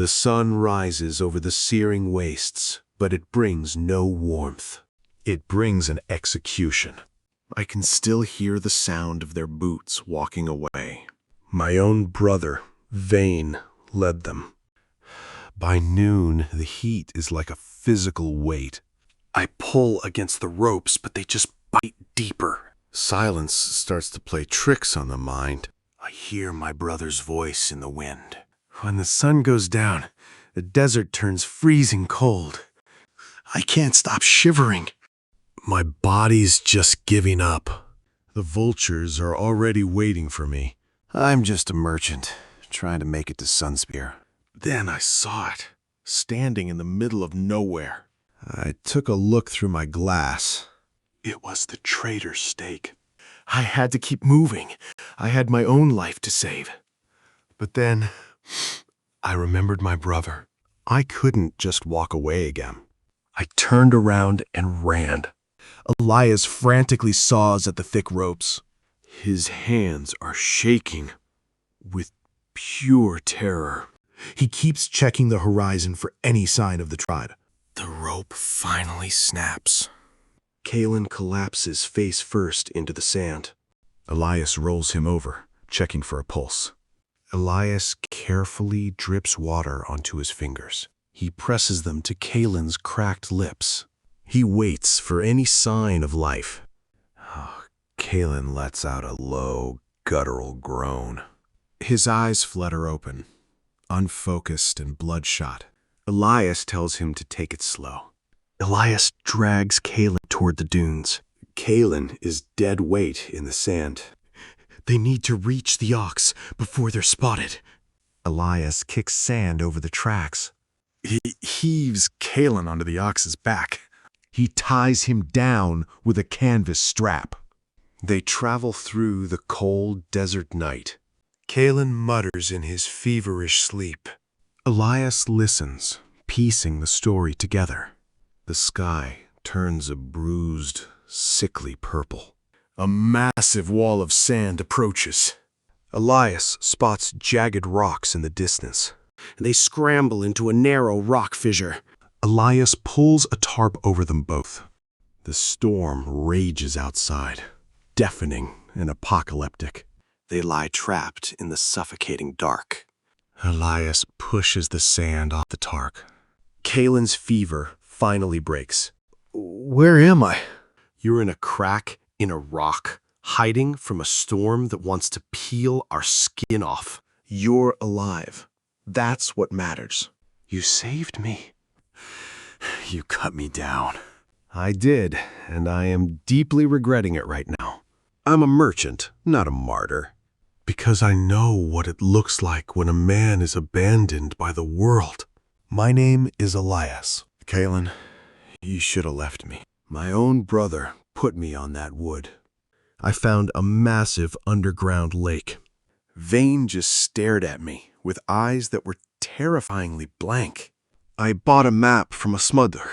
The sun rises over the searing wastes, but it brings no warmth. It brings an execution. I can still hear the sound of their boots walking away. My own brother, Vane, led them. By noon, the heat is like a physical weight. I pull against the ropes, but they just bite deeper. Silence starts to play tricks on the mind. I hear my brother's voice in the wind. When the sun goes down, the desert turns freezing cold. I can't stop shivering. My body's just giving up. The vultures are already waiting for me. I'm just a merchant, trying to make it to Sunspear. Then I saw it, standing in the middle of nowhere. I took a look through my glass. It was the traitor's stake. I had to keep moving. I had my own life to save. But then, I remembered my brother. I couldn't just walk away again. I turned around and ran. Elias frantically saws at the thick ropes. His hands are shaking with pure terror. He keeps checking the horizon for any sign of the tribe. The rope finally snaps. Kaelen collapses face first into the sand. Elias rolls him over, checking for a pulse. Elias carefully drips water onto his fingers. He presses them to Kaelen's cracked lips. He waits for any sign of life. Kaelen lets out a low, guttural groan. His eyes flutter open, unfocused and bloodshot. Elias tells him to take it slow. Elias drags Kaelen toward the dunes. Kaelen is dead weight in the sand. They need to reach the ox before they're spotted. Elias kicks sand over the tracks. He heaves Kaelen onto the ox's back. He ties him down with a canvas strap. They travel through the cold desert night. Kaelen mutters in his feverish sleep. Elias listens, piecing the story together. The sky turns a bruised, sickly purple. A massive wall of sand approaches. Elias spots jagged rocks in the distance. They scramble into a narrow rock fissure. Elias pulls a tarp over them both. The storm rages outside, deafening and apocalyptic. They lie trapped in the suffocating dark. Elias pushes the sand off the tarp. Kaelen's fever finally breaks. Where am I? You're in a crack in a rock, hiding from a storm that wants to peel our skin off. You're alive. That's what matters. You saved me. You cut me down. I did, and I am deeply regretting it right now. I'm a merchant, not a martyr. Because I know what it looks like when a man is abandoned by the world. My name is Elias. Kaelen, you should have left me. My own brother put me on that wood. I found a massive underground lake. Vane just stared at me with eyes that were terrifyingly blank. I bought a map from a smuggler.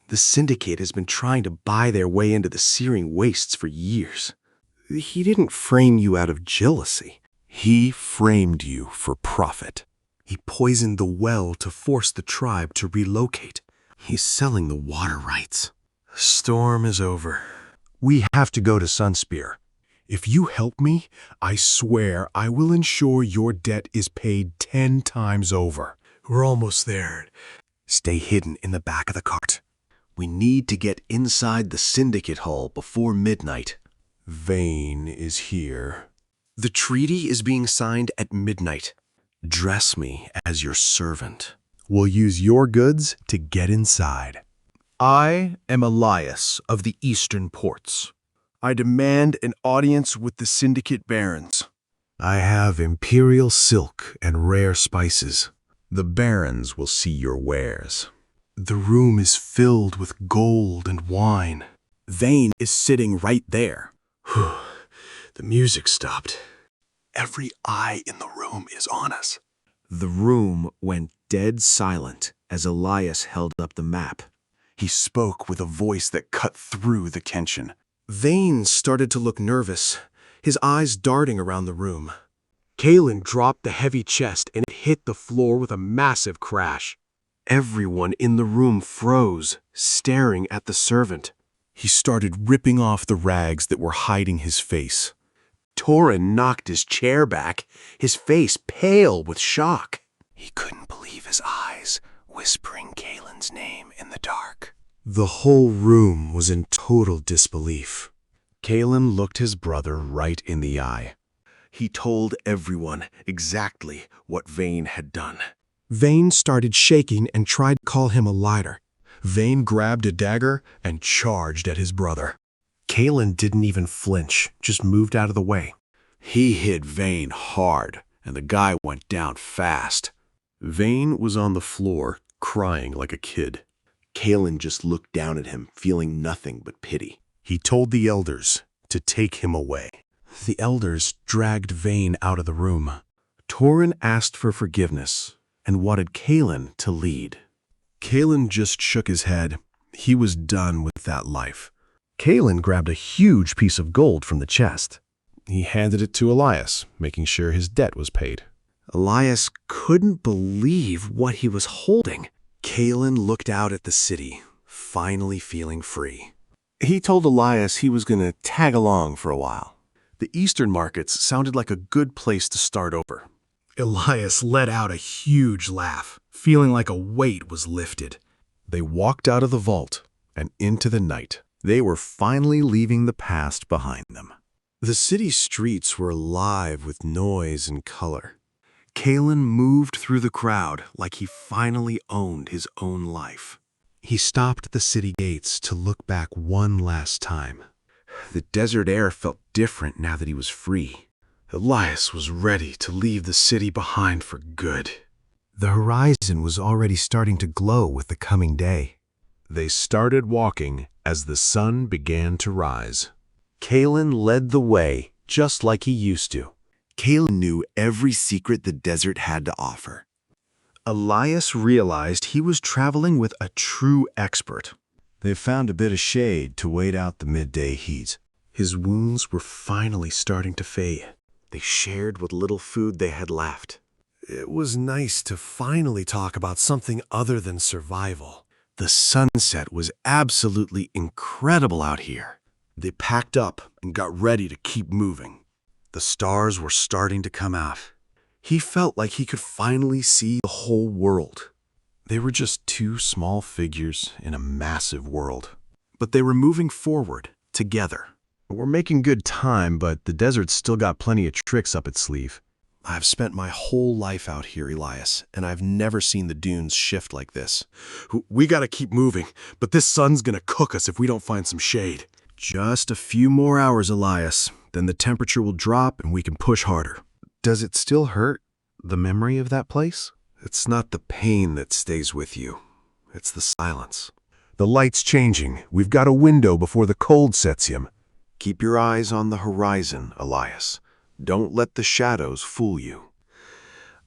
The Syndicate has been trying to buy their way into the Searing Wastes for years. He didn't frame you out of jealousy. He framed you for profit. He poisoned the well to force the tribe to relocate. He's selling the water rights. The storm is over. We have to go to Sunspear. If you help me, I swear I will ensure your debt is paid 10 times over. We're almost there. Stay hidden in the back of the cart. We need to get inside the Syndicate hull before midnight. Vane is here. The treaty is being signed at midnight. Dress me as your servant. We'll use your goods to get inside. I am Elias of the Eastern Ports. I demand an audience with the Syndicate Barons. I have imperial silk and rare spices. The barons will see your wares. The room is filled with gold and wine. Vane is sitting right there. The music stopped. Every eye in the room is on us. The room went dead silent as Elias held up the map. He spoke with a voice that cut through the tension. Vane started to look nervous, his eyes darting around the room. Kaelen dropped the heavy chest and it hit hit the floor with a massive crash. Everyone in the room froze, staring at the servant. He started ripping off the rags that were hiding his face. Torin knocked his chair back, his face pale with shock. He couldn't believe his eyes, whispering Kaelen's name in the dark. The whole room was in total disbelief. Kaelen looked his brother right in the eye. He told everyone exactly what Vane had done. Vane started shaking and tried to call him a liar. Vane grabbed a dagger and charged at his brother. Kaelen didn't even flinch, just moved out of the way. He hit Vane hard, and the guy went down fast. Vane was on the floor, crying like a kid. Kaelen just looked down at him, feeling nothing but pity. He told the elders to take him away. The elders dragged Vane out of the room. Torin asked for forgiveness and wanted Kaelen to lead. Kaelen just shook his head. He was done with that life. Kaelen grabbed a huge piece of gold from the chest. He handed it to Elias, making sure his debt was paid. Elias couldn't believe what he was holding. Kaelen looked out at the city, finally feeling free. He told Elias he was going to tag along for a while. The eastern markets sounded like a good place to start over. Elias let out a huge laugh, feeling like a weight was lifted. They walked out of the vault and into the night. They were finally leaving the past behind them. The city's streets were alive with noise and color. Kaelen moved through the crowd like he finally owned his own life. He stopped at the city gates to look back one last time. The desert air felt different now that he was free. Elias was ready to leave the city behind for good. The horizon was already starting to glow with the coming day. They started walking as the sun began to rise. Kaelen led the way just like he used to. Kaelen knew every secret the desert had to offer. Elias realized he was traveling with a true expert. They found a bit of shade to wait out the midday heat. His wounds were finally starting to fade. They shared what little food they had left. It was nice to finally talk about something other than survival. The sunset was absolutely incredible out here. They packed up and got ready to keep moving. The stars were starting to come out. He felt like he could finally see the whole world. They were just two small figures in a massive world. But they were moving forward, together. We're making good time, but the desert's still got plenty of tricks up its sleeve. I've spent my whole life out here, Elias, and I've never seen the dunes shift like this. We gotta keep moving, but this sun's gonna cook us if we don't find some shade. Just a few more hours, Elias. Then the temperature will drop and we can push harder. Does it still hurt, the memory of that place? It's not the pain that stays with you. It's the silence. The light's changing. We've got a window before the cold sets in. Keep your eyes on the horizon, Elias. Don't let the shadows fool you.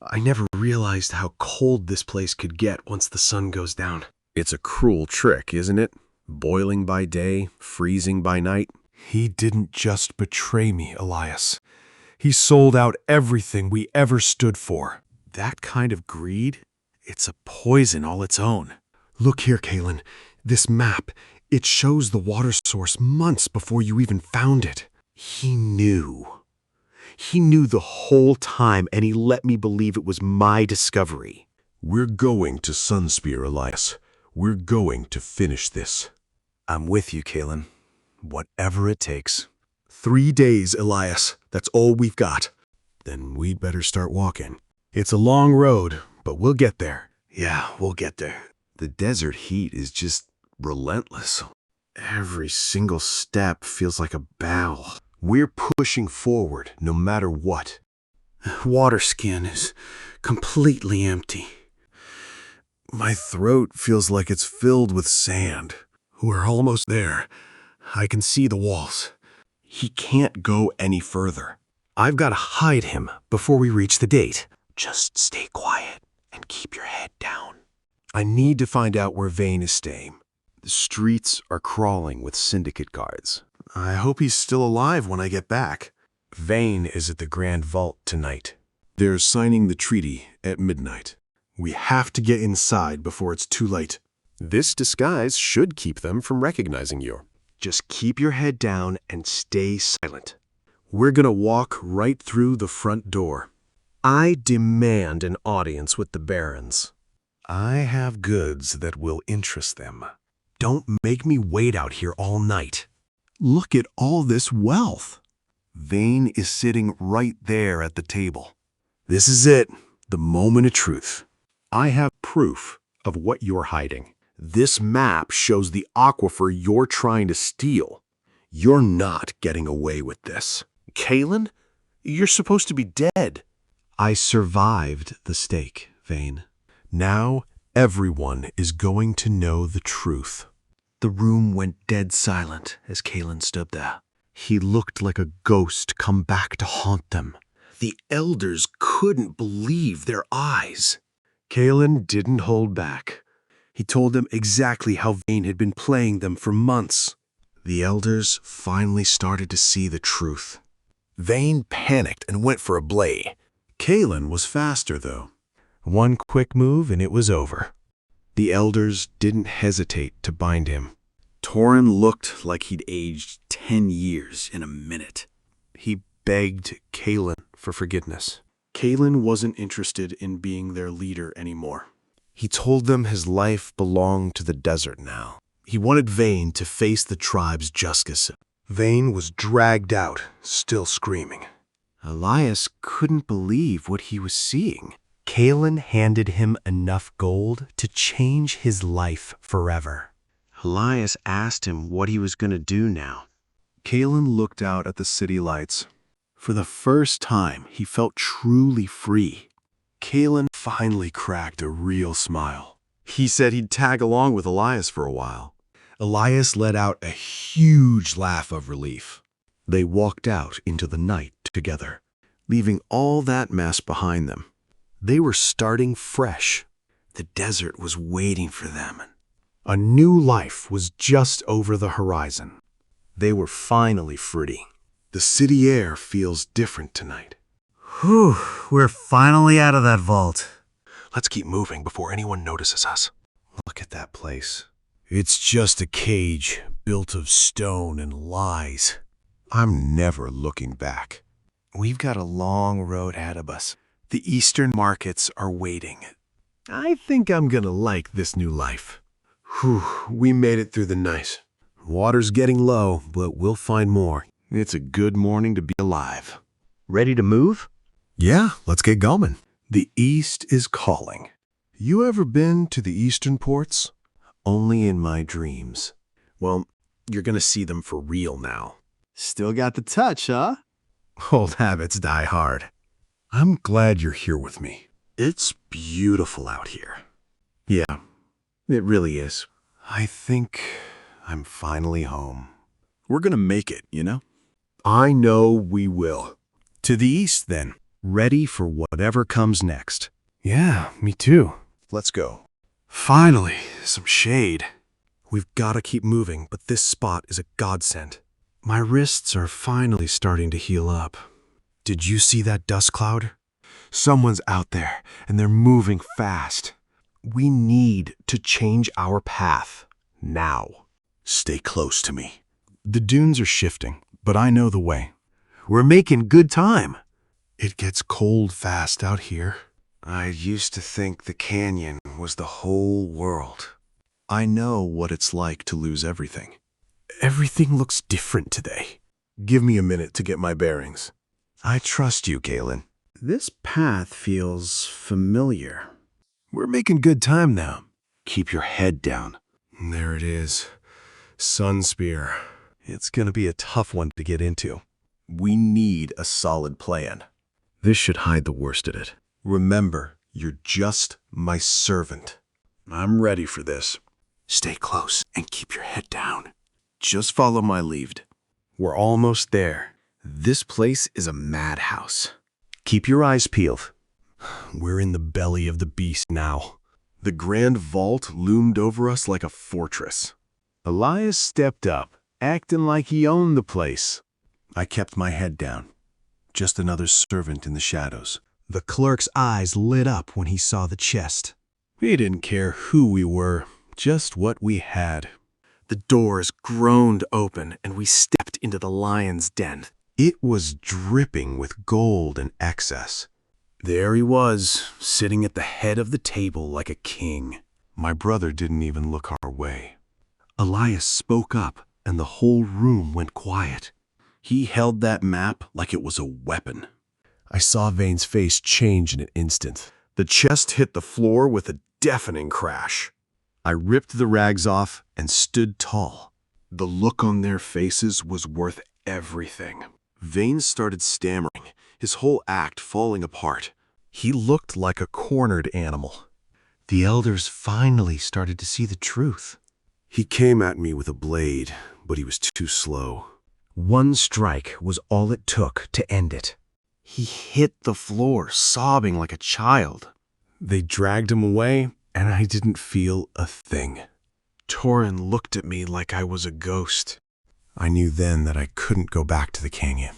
I never realized how cold this place could get once the sun goes down. It's a cruel trick, isn't it? Boiling by day, freezing by night. He didn't just betray me, Elias. He sold out everything we ever stood for. That kind of greed, it's a poison all its own. Look here, Kaelen. This map, it shows the water source months before you even found it. He knew. He knew the whole time, and he let me believe it was my discovery. We're going to Sunspear, Elias. We're going to finish this. I'm with you, Kaelen. Whatever it takes. 3 days, Elias. That's all we've got. Then we'd better start walking. It's a long road, but we'll get there. Yeah, we'll get there. The desert heat is just relentless. Every single step feels like a battle. We're pushing forward no matter what. Water skin is completely empty. My throat feels like it's filled with sand. We're almost there. I can see the walls. He can't go any further. I've got to hide him before we reach the date. Just stay quiet and keep your head down. I need to find out where Vane is staying. The streets are crawling with syndicate guards. I hope he's still alive when I get back. Vane is at the Grand Vault tonight. They're signing the treaty at midnight. We have to get inside before it's too late. This disguise should keep them from recognizing you. Just keep your head down and stay silent. We're gonna walk right through the front door. I demand an audience with the barons. I have goods that will interest them. Don't make me wait out here all night. Look at all this wealth. Vane is sitting right there at the table. This is it, the moment of truth. I have proof of what you're hiding. This map shows the aquifer you're trying to steal. You're not getting away with this. Kaelen, you're supposed to be dead. I survived the stake, Vane. Now everyone is going to know the truth. The room went dead silent as Kaelen stood there. He looked like a ghost come back to haunt them. The elders couldn't believe their eyes. Kaelen didn't hold back. He told them exactly how Vane had been playing them for months. The elders finally started to see the truth. Vane panicked and went for a blade. Kaelen was faster, though. One quick move and it was over. The elders didn't hesitate to bind him. Torin looked like he'd aged 10 years in a minute. He begged Kaelen for forgiveness. Kaelen wasn't interested in being their leader anymore. He told them his life belonged to the desert now. He wanted Vane to face the tribe's justice. Vane was dragged out, still screaming. Elias couldn't believe what he was seeing. Kaelen handed him enough gold to change his life forever. Elias asked him what he was going to do now. Kaelen looked out at the city lights. For the first time, he felt truly free. Kaelen finally cracked a real smile. He said he'd tag along with Elias for a while. Elias let out a huge laugh of relief. They walked out into the night together, leaving all that mess behind them. They were starting fresh. The desert was waiting for them. A new life was just over the horizon. They were finally free. The city air feels different tonight. Whew, we're finally out of that vault. Let's keep moving before anyone notices us. Look at that place. It's just a cage built of stone and lies. I'm never looking back. We've got a long road ahead of us. The eastern markets are waiting. I think I'm gonna like this new life. Whew, we made it through the night. Water's getting low, but we'll find more. It's a good morning to be alive. Ready to move? Yeah, let's get going. The East is calling. You ever been to the eastern ports? Only in my dreams. Well, you're gonna see them for real now. Still got the touch, huh? Old habits die hard. I'm glad you're here with me. It's beautiful out here. Yeah, it really is. I think I'm finally home. We're gonna make it, you know? I know we will. To the east, then. Ready for whatever comes next. Yeah, me too. Let's go. Finally, some shade. We've got to keep moving, but this spot is a godsend. My wrists are finally starting to heal up. Did you see that dust cloud? Someone's out there, and they're moving fast. We need to change our path. Now. Stay close to me. The dunes are shifting, but I know the way. We're making good time. It gets cold fast out here. I used to think the canyon was the whole world. I know what it's like to lose everything. Everything looks different today. Give me a minute to get my bearings. I trust you, Kaelen. This path feels familiar. We're making good time now. Keep your head down. There it is. Sunspear. It's gonna be a tough one to get into. We need a solid plan. This should hide the worst of it. Remember, you're just my servant. I'm ready for this. Stay close and keep your head down. Just follow my lead. We're almost there. This place is a madhouse. Keep your eyes peeled. We're in the belly of the beast now. The grand vault loomed over us like a fortress. Elias stepped up, acting like he owned the place. I kept my head down. Just another servant in the shadows. The clerk's eyes lit up when he saw the chest. We didn't care who we were, just what we had. The doors groaned open, and we stepped into the lion's den. It was dripping with gold and excess. There he was, sitting at the head of the table like a king. My brother didn't even look our way. Elias spoke up, and the whole room went quiet. He held that map like it was a weapon. I saw Vane's face change in an instant. The chest hit the floor with a deafening crash. I ripped the rags off and stood tall. The look on their faces was worth everything. Vane started stammering, his whole act falling apart. He looked like a cornered animal. The elders finally started to see the truth. He came at me with a blade, but he was too slow. One strike was all it took to end it. He hit the floor, sobbing like a child. They dragged him away, and I didn't feel a thing. Torin looked at me like I was a ghost. I knew then that I couldn't go back to the canyon.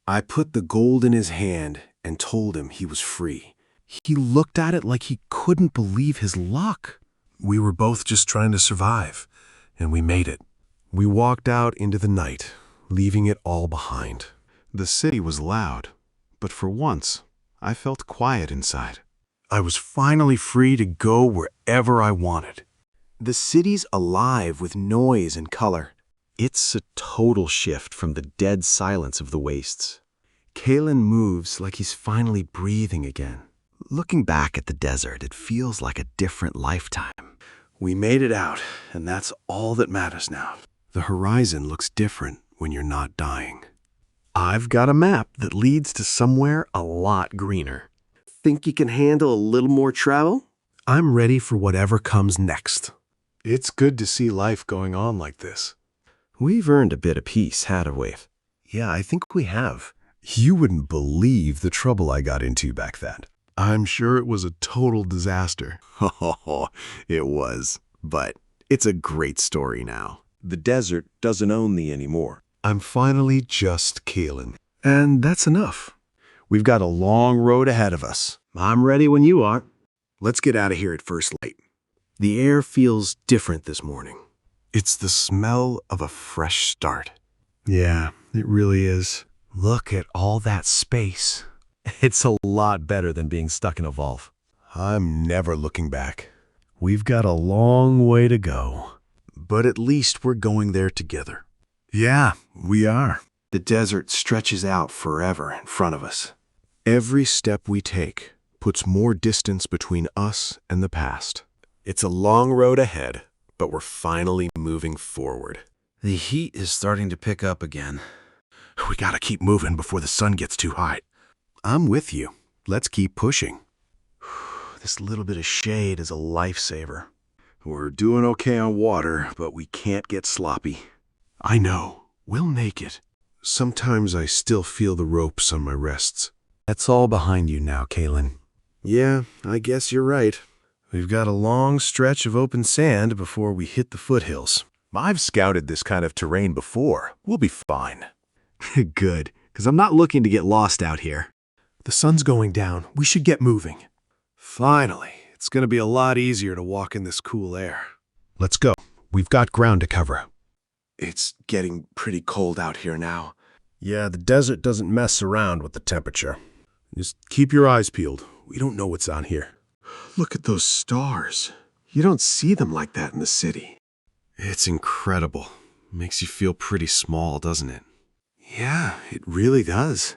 I put the gold in his hand and told him he was free. He looked at it like he couldn't believe his luck. We were both just trying to survive, and we made it. We walked out into the night, leaving it all behind. The city was loud, but for once, I felt quiet inside. I was finally free to go wherever I wanted. The city's alive with noise and color. It's a total shift from the dead silence of the wastes. Kaelen moves like he's finally breathing again. Looking back at the desert, it feels like a different lifetime. We made it out, and that's all that matters now. The horizon looks different when you're not dying. I've got a map that leads to somewhere a lot greener. Think you can handle a little more travel? I'm ready for whatever comes next. It's good to see life going on like this. We've earned a bit of peace, haven't we? Yeah, I think we have. You wouldn't believe the trouble I got into back then. I'm sure it was a total disaster. Oh, it was. But it's a great story now. The desert doesn't own thee anymore. I'm finally just Kaelen. And that's enough. We've got a long road ahead of us. I'm ready when you are. Let's get out of here at first light. The air feels different this morning. It's the smell of a fresh start. Yeah, it really is. Look at all that space. It's a lot better than being stuck in a vault. I'm never looking back. We've got a long way to go. But at least we're going there together. Yeah, we are. The desert stretches out forever in front of us. Every step we take puts more distance between us and the past. It's a long road ahead, but we're finally moving forward. The heat is starting to pick up again. We gotta keep moving before the sun gets too hot. I'm with you. Let's keep pushing. This little bit of shade is a lifesaver. We're doing okay on water, but we can't get sloppy. I know. We'll make it. Sometimes I still feel the ropes on my wrists. That's all behind you now, Kaelen. Yeah, I guess you're right. We've got a long stretch of open sand before we hit the foothills. I've scouted this kind of terrain before. We'll be fine. Good, because I'm not looking to get lost out here. The sun's going down. We should get moving. Finally, it's going to be a lot easier to walk in this cool air. Let's go. We've got ground to cover. It's getting pretty cold out here now. Yeah, the desert doesn't mess around with the temperature. Just keep your eyes peeled. We don't know what's on here. Look at those stars. You don't see them like that in the city. It's incredible. Makes you feel pretty small, doesn't it? Yeah, it really does.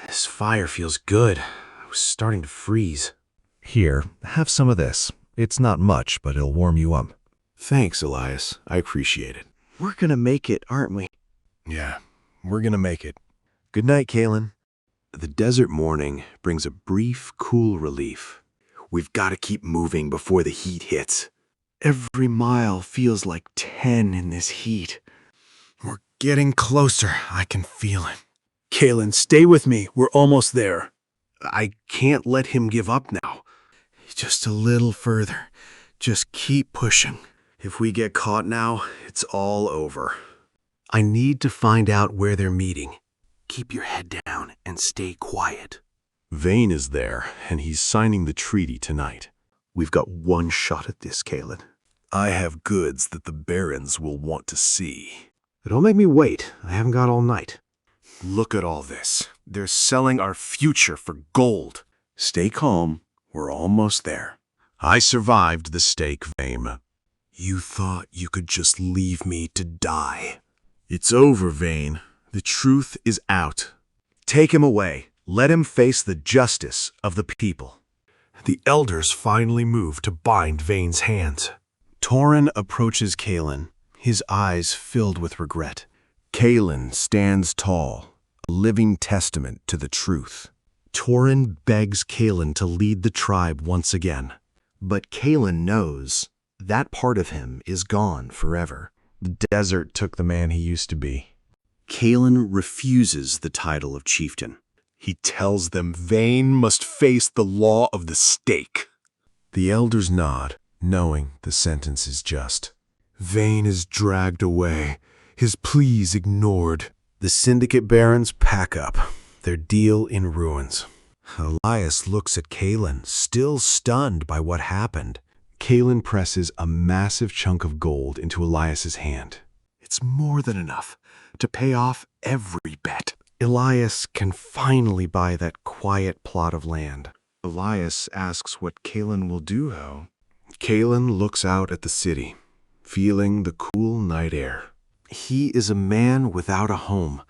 This fire feels good. I was starting to freeze. Here, have some of this. It's not much, but it'll warm you up. Thanks, Elias. I appreciate it. We're gonna make it, aren't we? Yeah, we're gonna make it. Good night, Kaelen. The desert morning brings a brief, cool relief. We've got to keep moving before the heat hits. Every mile feels like 10 in this heat. We're getting closer. I can feel it. Kaelen, stay with me. We're almost there. I can't let him give up now. Just a little further. Just keep pushing. If we get caught now, it's all over. I need to find out where they're meeting. Keep your head down and stay quiet. Vane is there, and he's signing the treaty tonight. We've got one shot at this, Kaelen. I have goods that the barons will want to see. Don't make me wait. I haven't got all night. Look at all this. They're selling our future for gold. Stay calm. We're almost there. I survived the stake, Vane. You thought you could just leave me to die. It's over, Vane. The truth is out. Take him away. Let him face the justice of the people. The elders finally move to bind Vane's hands. Torin approaches Kaelen, his eyes filled with regret. Kaelen stands tall, a living testament to the truth. Torin begs Kaelen to lead the tribe once again. But Kaelen knows that part of him is gone forever. The desert took the man he used to be. Kaelen refuses the title of chieftain. He tells them Vane must face the law of the stake. The elders nod, knowing the sentence is just. Vane is dragged away, his pleas ignored. The syndicate barons pack up, their deal in ruins. Elias looks at Kaelen, still stunned by what happened. Kaelen presses a massive chunk of gold into Elias's hand. It's more than enough to pay off every bet. Elias can finally buy that quiet plot of land. Elias asks what Kaelen will do, though. Kaelen looks out at the city, feeling the cool night air. He is a man without a home,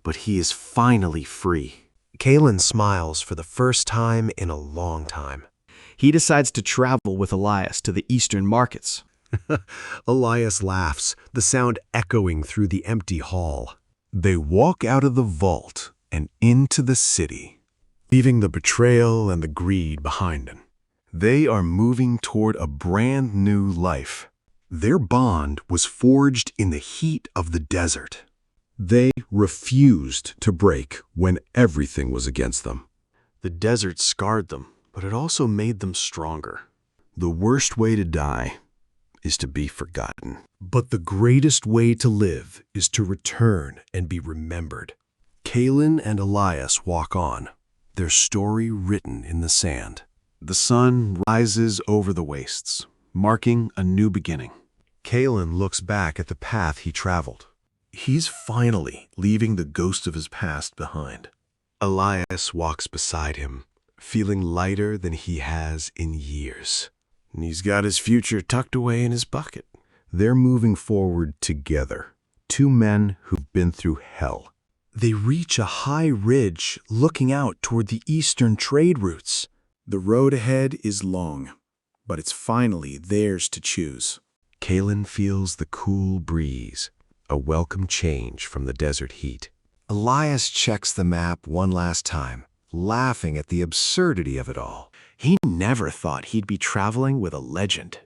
but he is finally free. Kaelen smiles for the first time in a long time. He decides to travel with Elias to the eastern markets. Elias laughs, the sound echoing through the empty hall. They walk out of the vault and into the city, leaving the betrayal and the greed behind them. They are moving toward a brand new life. Their bond was forged in the heat of the desert. They refused to break when everything was against them. The desert scarred them, but it also made them stronger. The worst way to die is to be forgotten. But the greatest way to live is to return and be remembered. Kaelen and Elias walk on, their story written in the sand. The sun rises over the wastes, marking a new beginning. Kaelen looks back at the path he traveled. He's finally leaving the ghost of his past behind. Elias walks beside him, feeling lighter than he has in years. And he's got his future tucked away in his pocket. They're moving forward together, two men who've been through hell. They reach a high ridge looking out toward the eastern trade routes. The road ahead is long, but it's finally theirs to choose. Kaelen feels the cool breeze, a welcome change from the desert heat. Elias checks the map one last time, laughing at the absurdity of it all. He never thought he'd be traveling with a legend.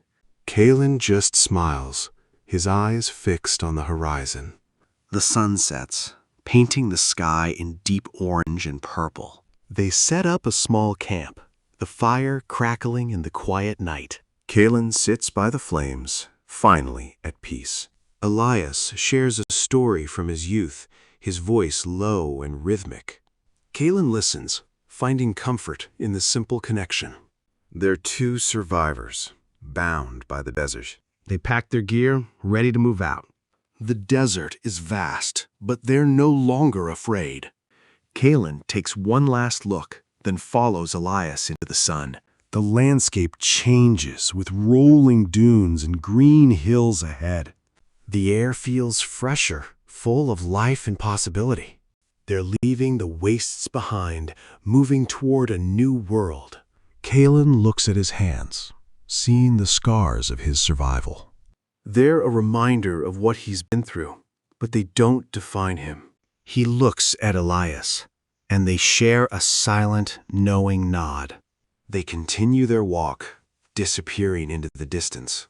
Kaelen just smiles, his eyes fixed on the horizon. The sun sets, painting the sky in deep orange and purple. They set up a small camp, the fire crackling in the quiet night. Kaelen sits by the flames, finally at peace. Elias shares a story from his youth, his voice low and rhythmic. Kaelen listens, finding comfort in the simple connection. They're two survivors, bound by the desert. They pack their gear, ready to move out. The desert is vast, but they're no longer afraid. Kaelen takes one last look, then follows Elias into the sun. The landscape changes with rolling dunes and green hills ahead. The air feels fresher, full of life and possibility. They're leaving the wastes behind, moving toward a new world. Kaelen looks at his hands, seeing the scars of his survival. They're a reminder of what he's been through, but they don't define him. He looks at Elias, and they share a silent, knowing nod. They continue their walk, disappearing into the distance.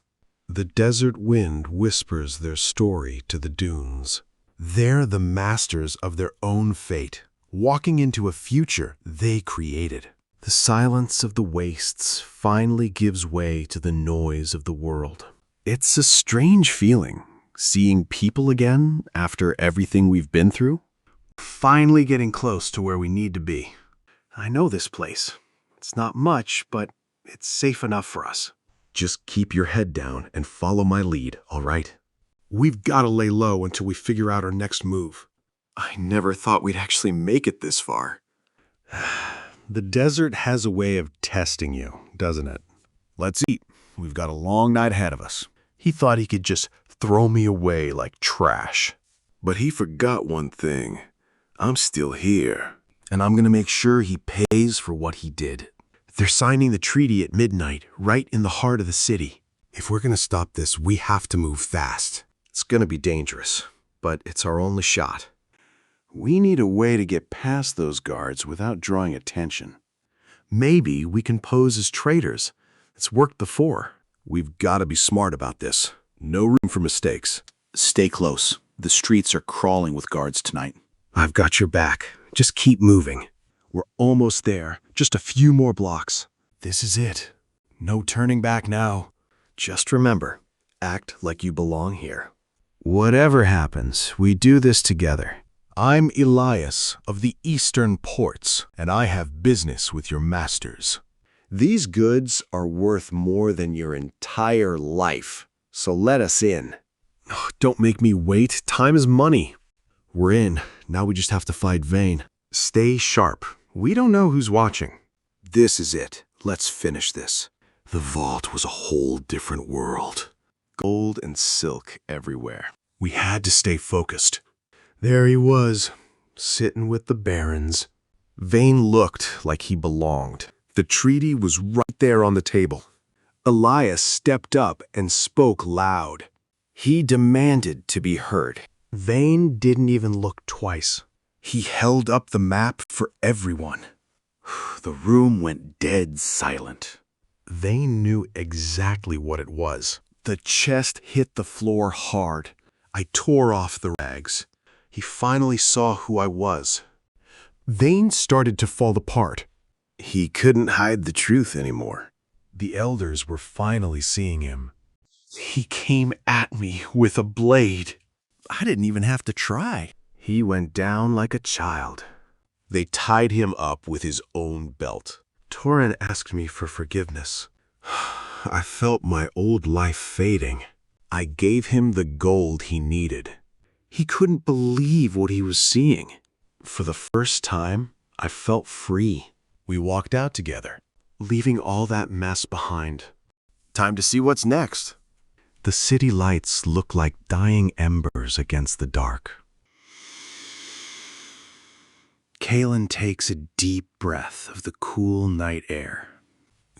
The desert wind whispers their story to the dunes. They're the masters of their own fate, walking into a future they created. The silence of the wastes finally gives way to the noise of the world. It's a strange feeling, seeing people again after everything we've been through. Finally getting close to where we need to be. I know this place. It's not much, but it's safe enough for us. Just keep your head down and follow my lead, all right? We've got to lay low until we figure out our next move. I never thought we'd actually make it this far. The desert has a way of testing you, doesn't it? Let's eat. We've got a long night ahead of us. He thought he could just throw me away like trash. But he forgot one thing. I'm still here. And I'm going to make sure he pays for what he did. They're signing the treaty at midnight, right in the heart of the city. If we're going to stop this, we have to move fast. It's going to be dangerous, but it's our only shot. We need a way to get past those guards without drawing attention. Maybe we can pose as traitors. It's worked before. We've got to be smart about this. No room for mistakes. Stay close. The streets are crawling with guards tonight. I've got your back. Just keep moving. We're almost there. Just a few more blocks. This is it. No turning back now. Just remember, act like you belong here. Whatever happens, we do this together. I'm Elias of the Eastern Ports, and I have business with your masters. These goods are worth more than your entire life, so let us in. Oh, don't make me wait. Time is money. We're in. Now we just have to fight Vane. Stay sharp. We don't know who's watching. This is it. Let's finish this. The vault was a whole different world. Gold and silk everywhere. We had to stay focused. There he was, sitting with the barons. Vane looked like he belonged. The treaty was right there on the table. Elias stepped up and spoke loud. He demanded to be heard. Vane didn't even look twice. He held up the map for everyone. The room went dead silent. Vane knew exactly what it was. The chest hit the floor hard. I tore off the rags. He finally saw who I was. Vane started to fall apart. He couldn't hide the truth anymore. The elders were finally seeing him. He came at me with a blade. I didn't even have to try. He went down like a child. They tied him up with his own belt. Torin asked me for forgiveness. I felt my old life fading. I gave him the gold he needed. He couldn't believe what he was seeing. For the first time, I felt free. We walked out together, leaving all that mess behind. Time to see what's next. The city lights look like dying embers against the dark. Kaelen takes a deep breath of the cool night air.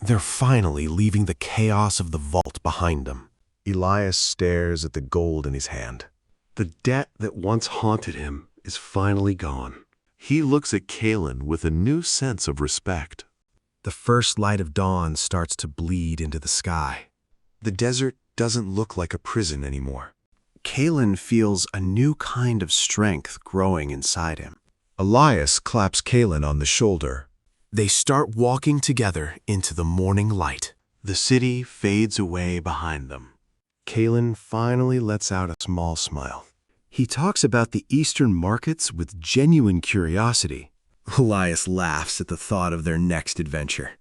They're finally leaving the chaos of the vault behind them. Elias stares at the gold in his hand. The debt that once haunted him is finally gone. He looks at Kaelen with a new sense of respect. The first light of dawn starts to bleed into the sky. The desert doesn't look like a prison anymore. Kaelen feels a new kind of strength growing inside him. Elias claps Kaelen on the shoulder. They start walking together into the morning light. The city fades away behind them. Kaelen finally lets out a small smile. He talks about the eastern markets with genuine curiosity. Elias laughs at the thought of their next adventure.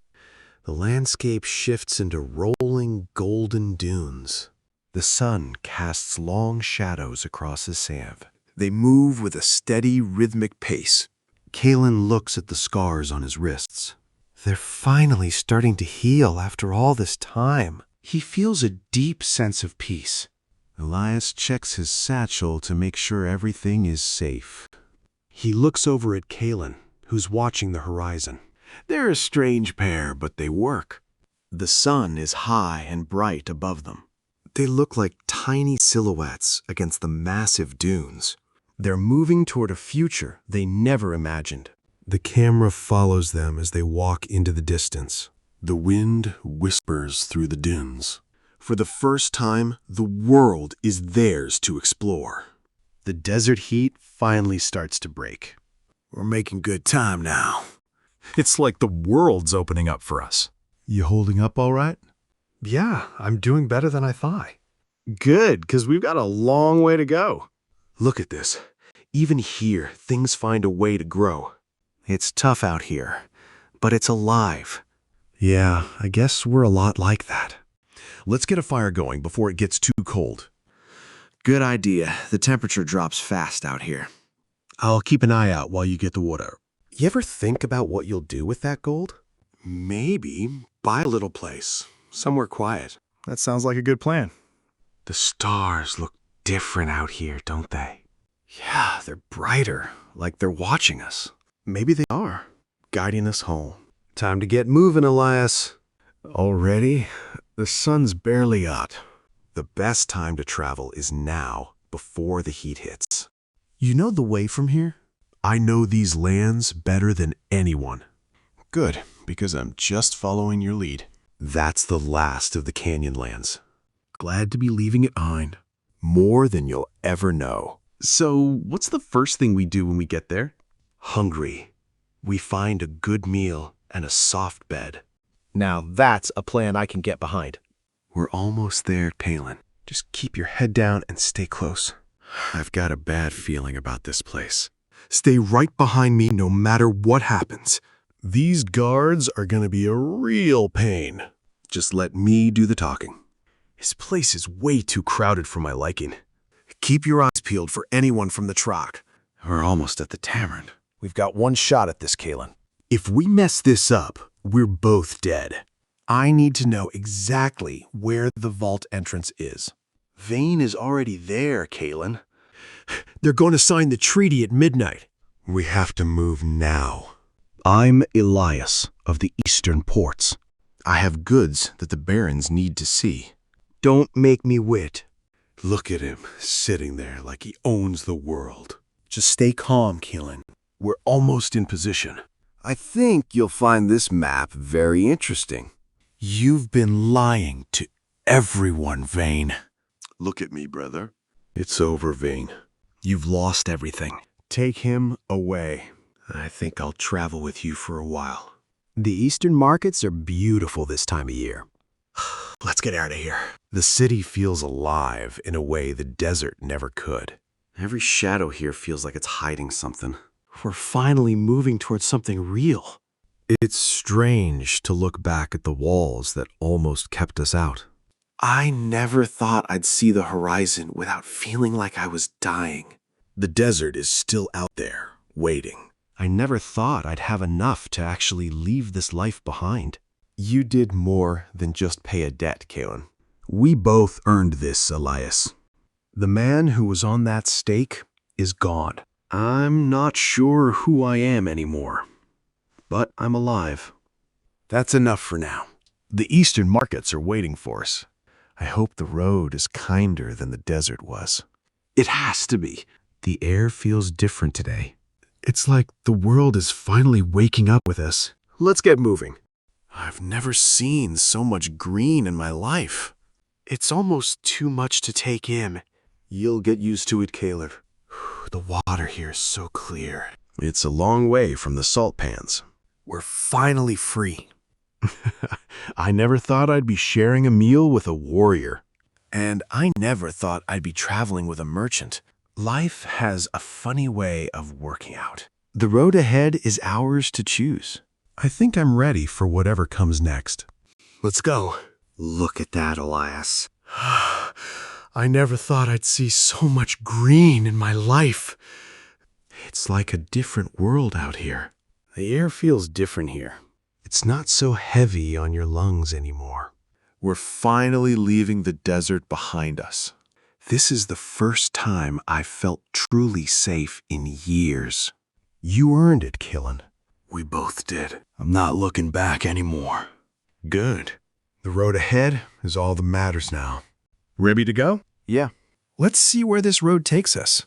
The landscape shifts into rolling golden dunes. The sun casts long shadows across the sand. They move with a steady, rhythmic pace. Kaelen looks at the scars on his wrists. They're finally starting to heal after all this time. He feels a deep sense of peace. Elias checks his satchel to make sure everything is safe. He looks over at Kaelen, who's watching the horizon. They're a strange pair, but they work. The sun is high and bright above them. They look like tiny silhouettes against the massive dunes. They're moving toward a future they never imagined. The camera follows them as they walk into the distance. The wind whispers through the dunes. For the first time, the world is theirs to explore. The desert heat finally starts to break. We're making good time now. It's like the world's opening up for us. You holding up all right? Yeah, I'm doing better than I thought. Good, because we've got a long way to go. Look at this. Even here, things find a way to grow. It's tough out here, but it's alive. Yeah, I guess we're a lot like that. Let's get a fire going before it gets too cold. Good idea. The temperature drops fast out here. I'll keep an eye out while you get the water. You ever think about what you'll do with that gold? Maybe buy a little place, somewhere quiet. That sounds like a good plan. The stars look different out here, don't they? Yeah, they're brighter, like they're watching us. Maybe they are, guiding us home. Time to get moving, Elias. Already? The sun's barely out. The best time to travel is now, before the heat hits. You know the way from here? I know these lands better than anyone. Good, because I'm just following your lead. That's the last of the canyon lands. Glad to be leaving it behind. More than you'll ever know. So, what's the first thing we do when we get there? Hungry. We find a good meal and a soft bed. Now that's a plan I can get behind. We're almost there, Kaelen. Just keep your head down and stay close. I've got a bad feeling about this place. Stay right behind me no matter what happens. These guards are gonna be a real pain. Just let me do the talking. This place is way too crowded for my liking. Keep your eyes peeled for anyone from the Trock. We're almost at the tavern. We've got one shot at this, Kaelen. If we mess this up, we're both dead. I need to know exactly where the vault entrance is. Vane is already there, Kaelen. They're going to sign the treaty at midnight. We have to move now. I'm Elias of the Eastern Ports. I have goods that the barons need to see. Don't make me wit. Look at him, sitting there like he owns the world. Just stay calm, Kaelen. We're almost in position. I think you'll find this map very interesting. You've been lying to everyone, Vane. Look at me, brother. It's over, Vane. You've lost everything. Take him away. I think I'll travel with you for a while. The eastern markets are beautiful this time of year. Let's get out of here. The city feels alive in a way the desert never could. Every shadow here feels like it's hiding something. We're finally moving towards something real. It's strange to look back at the walls that almost kept us out. I never thought I'd see the horizon without feeling like I was dying. The desert is still out there, waiting. I never thought I'd have enough to actually leave this life behind. You did more than just pay a debt, Kaelen. We both earned this, Elias. The man who was on that stake is gone. I'm not sure who I am anymore, but I'm alive. That's enough for now. The eastern markets are waiting for us. I hope the road is kinder than the desert was. It has to be. The air feels different today. It's like the world is finally waking up with us. Let's get moving. I've never seen so much green in my life. It's almost too much to take in. You'll get used to it, Kaelen. The water here is so clear. It's a long way from the salt pans. We're finally free. I never thought I'd be sharing a meal with a warrior. And I never thought I'd be traveling with a merchant. Life has a funny way of working out. The road ahead is ours to choose. I think I'm ready for whatever comes next. Let's go. Look at that, Elias. I never thought I'd see so much green in my life. It's like a different world out here. The air feels different here. It's not so heavy on your lungs anymore. We're finally leaving the desert behind us. This is the first time I've felt truly safe in years. You earned it, Kaelen. We both did. I'm not looking back anymore. Good. The road ahead is all that matters now. Ready to go? Yeah. Let's see where this road takes us.